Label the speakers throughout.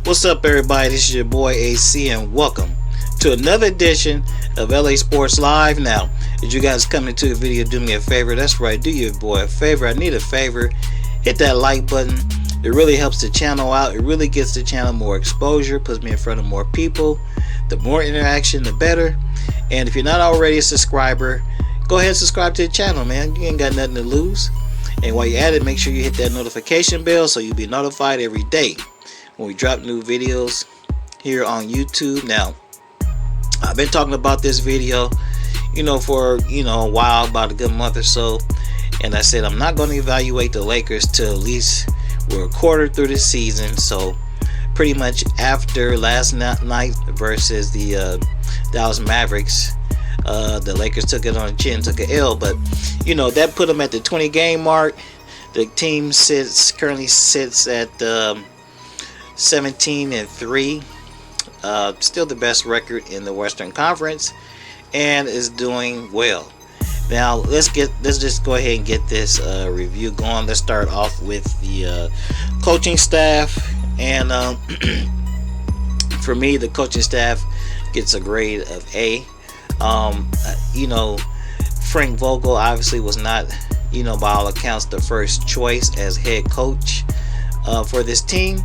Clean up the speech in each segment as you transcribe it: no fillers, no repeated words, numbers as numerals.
Speaker 1: What's up, everybody? This is your boy AC, and welcome to another edition of LA Sports Live. Now, as you guys come into the video, do me a favor. That's right, do your boy a favor. I need a favor. Hit that like button. It really helps the channel out. It really gets the channel more exposure, puts me in front of more people. The more interaction, the better. And if you're not already a subscriber, go ahead and subscribe to the channel, man. You ain't got nothing to lose. And while you're at it, make sure you hit that notification bell so you'll be notified every day when we drop new videos here on YouTube. Now, I've been talking about this video, for a while, about a good month or so, and I said I'm not going to evaluate the Lakers till at least we're a quarter through the season. So pretty much after last night versus the Dallas Mavericks, the Lakers took it on the chin, took an L, but that put them at the 20 game mark. The team currently sits at 17-3, still the best record in the Western Conference, and is doing well. Now let's just go ahead and get this review going. Let's start off with the coaching staff, and for me, the coaching staff gets a grade of A. Frank Vogel obviously was not, by all accounts, the first choice as head coach for this team.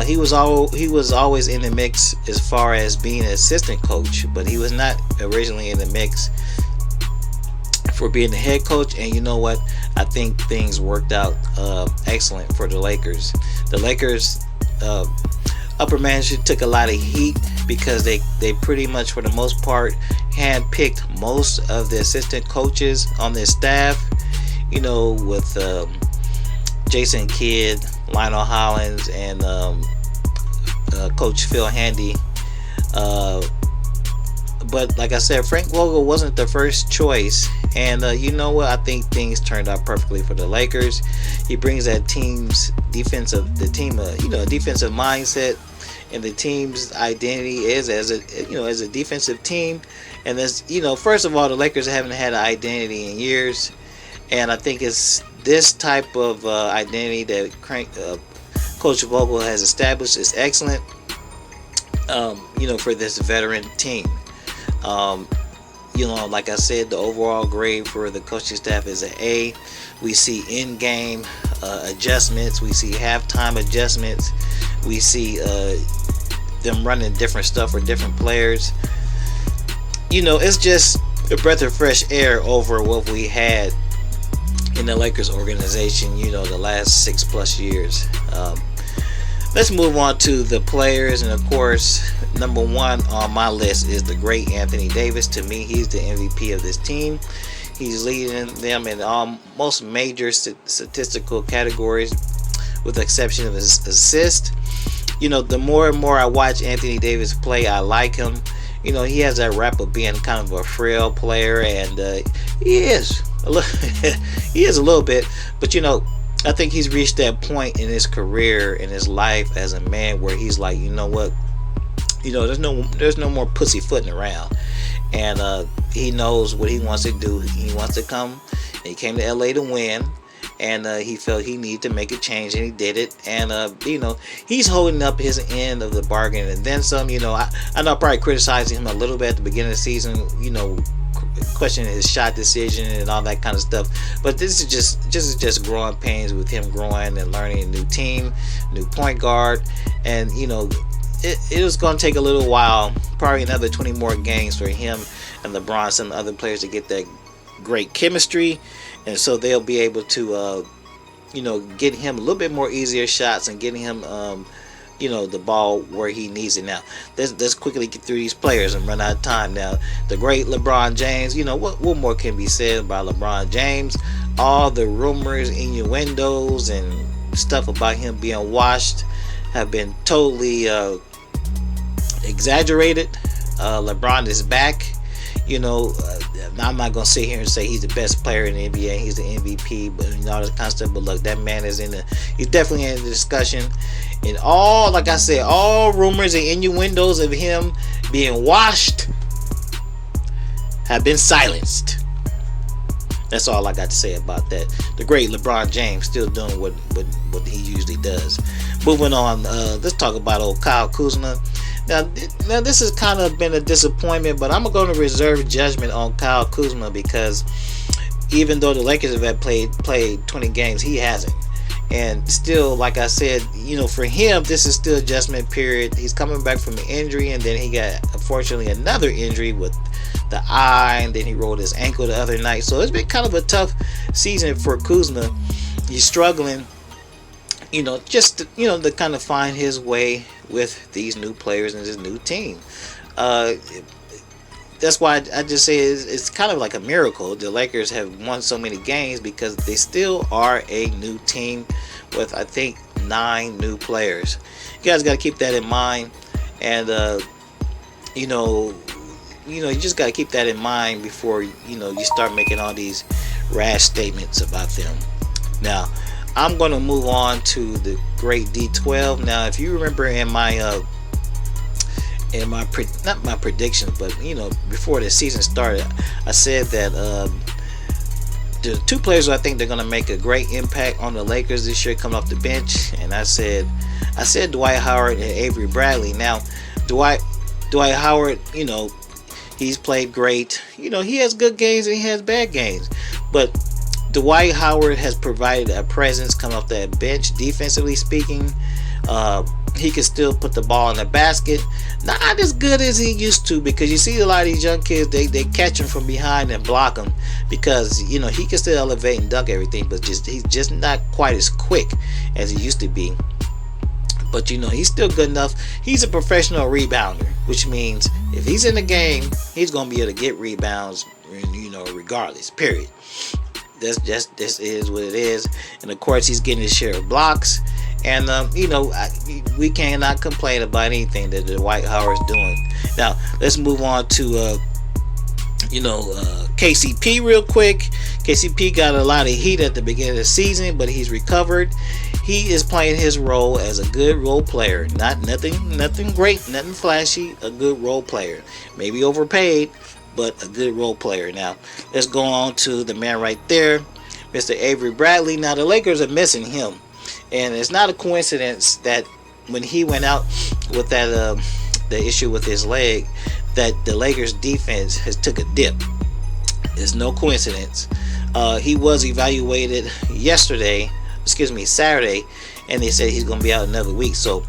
Speaker 1: He was always in the mix as far as being an assistant coach, but he was not originally in the mix for being the head coach. And you know what? I think things worked out excellent for the Lakers. The Lakers upper management took a lot of heat because they pretty much, for the most part, handpicked most of the assistant coaches on their staff. With Jason Kidd, Lionel Hollins, and Coach Phil Handy. But like I said, Frank Vogel wasn't the first choice, and you know what? I think things turned out perfectly for the Lakers. He brings that a defensive mindset, and the team's identity is as a defensive team. And this, first of all, the Lakers haven't had an identity in years, and I think it's this type of identity that Coach Vogel has established is excellent. For this veteran team. Like I said, the overall grade for the coaching staff is an A. We see in-game adjustments. We see halftime adjustments. We see them running different stuff for different players. It's just a breath of fresh air over what we had in the Lakers organization, the last 6+ years. Let's move on to the players, and of course, number one on my list is the great Anthony Davis. To me, he's the MVP of this team. He's leading them in most major statistical categories, with the exception of his assist. The more and more I watch Anthony Davis play, I like him. He has that rap of being kind of a frail player, and he is a little bit, but I think he's reached that point in his career, in his life as a man, where he's like, there's no more pussyfooting around, and he knows what he wants to do. He wants to come. He came to LA to win, and he felt he needed to make a change, and he did it. And he's holding up his end of the bargain, and then some. I know I probably criticizing him a little bit at the beginning of the season, questioning his shot decision and all that kind of stuff, but this is just growing pains with him growing and learning a new team, new point guard, and it was going to take a little while, probably another 20 more games for him and LeBron and some other players to get that great chemistry, and so they'll be able to get him a little bit more easier shots and getting him the ball where he needs it. Now, let's quickly get through these players and run out of time. Now, the great LeBron James, what more can be said about LeBron James? All the rumors, innuendos, and stuff about him being washed have been totally exaggerated. LeBron is back. I'm not going to sit here and say he's the best player in the NBA, he's the MVP, but all this kind of stuff. But look, that man is he's definitely in the discussion. And like I said, all rumors and innuendos of him being washed have been silenced. That's all I got to say about that. The great LeBron James still doing what he usually does. Moving on, let's talk about old Kyle Kuzma. Now this has kind of been a disappointment, but I'm going to reserve judgment on Kyle Kuzma because even though the Lakers have played 20 games, he hasn't. And still, like I said, for him, this is still adjustment period. He's coming back from an injury, and then he got, unfortunately, another injury with the eye, and then he rolled his ankle the other night. So it's been kind of a tough season for Kuzma. He's struggling, just to kind of find his way with these new players and this new team. That's why I just say it's kind of like a miracle the Lakers have won so many games, because they still are a new team with, I think, 9 new players. You guys got to keep that in mind, and you just got to keep that in mind before you start making all these rash statements about them. Now, I'm going to move on to the great D12. Now, if you remember in my not my predictions, but before the season started, I said that the 2 players who I think they're going to make a great impact on the Lakers this year coming off the bench, and I said Dwight Howard and Avery Bradley. Now, Dwight Howard, he's played great. He has good games and he has bad games, but Dwight Howard has provided a presence coming off that bench, defensively speaking. He can still put the ball in the basket. Not as good as he used to, because you see a lot of these young kids, they catch him from behind and block him, because he can still elevate and dunk everything, but he's just not quite as quick as he used to be. But he's still good enough. He's a professional rebounder, which means if he's in the game, he's gonna be able to get rebounds, regardless. Period. This is what it is. And of course, he's getting his share of blocks. And we cannot complain about anything that Dwight Howard's doing. Now, let's move on to KCP real quick. KCP got a lot of heat at the beginning of the season, but he's recovered. He is playing his role as a good role player. Nothing great, nothing flashy. A good role player. Maybe overpaid, but a good role player. Now, let's go on to the man right there, Mr. Avery Bradley. Now, the Lakers are missing him. And it's not a coincidence that when he went out with that the issue with his leg, that the Lakers defense has took a dip. It's no coincidence. He was evaluated Saturday, and they said he's going to be out another week. So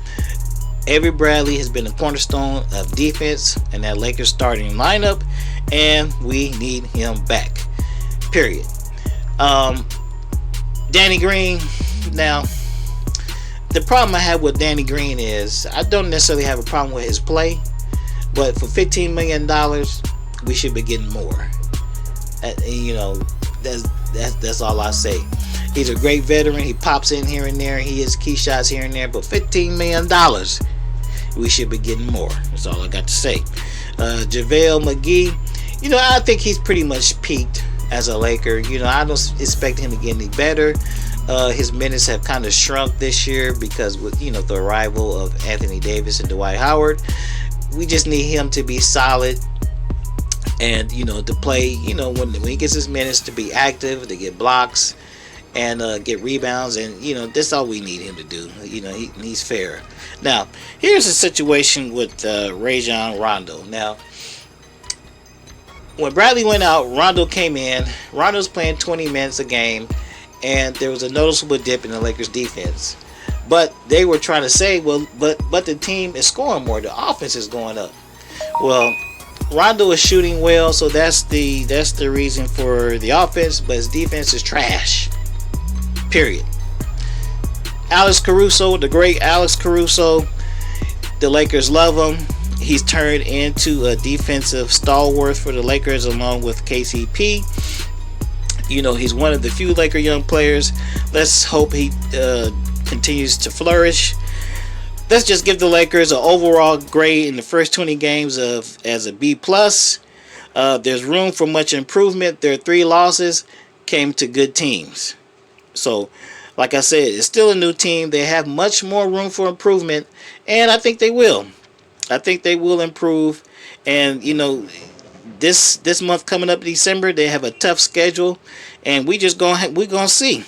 Speaker 1: Avery Bradley has been a cornerstone of defense in that Lakers starting lineup, and we need him back. Period. Danny Green. Now, the problem I have with Danny Green is I don't necessarily have a problem with his play, but for $15 million, we should be getting more. That's all I say. He's a great veteran. He pops in here and there. He hits key shots here and there, but $15 million, we should be getting more. That's all I got to say. JaVale McGee, I think he's pretty much peaked as a Laker. I don't expect him to get any better. His minutes have kind of shrunk this year because with the arrival of Anthony Davis and Dwight Howard. We just need him to be solid and to play. When he gets his minutes, to be active, to get blocks and get rebounds, and that's all we need him to do. He's fair. Now, here's a situation with Rajon Rondo. Now, when Bradley went out, Rondo came in. Rondo's playing 20 minutes a game. And there was a noticeable dip in the Lakers defense. But they were trying to say, but the team is scoring more. The offense is going up. Well, Rondo is shooting well, so that's the reason for the offense, but his defense is trash. Period. Alex Caruso, the great Alex Caruso, the Lakers love him. He's turned into a defensive stalwart for the Lakers along with KCP. He's one of the few Laker young players. Let's hope he continues to flourish. Let's just give the Lakers an overall grade in the first 20 games as a B+. There's room for much improvement. Their 3 losses came to good teams. So, like I said, it's still a new team. They have much more room for improvement, and I think they will. I think they will improve. And this month coming up, December, they have a tough schedule, and we're gonna see.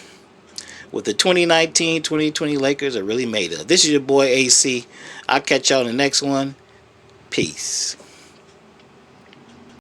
Speaker 1: what the 2019-2020 Lakers are really made of. This is your boy AC. I'll catch y'all in the next one. Peace.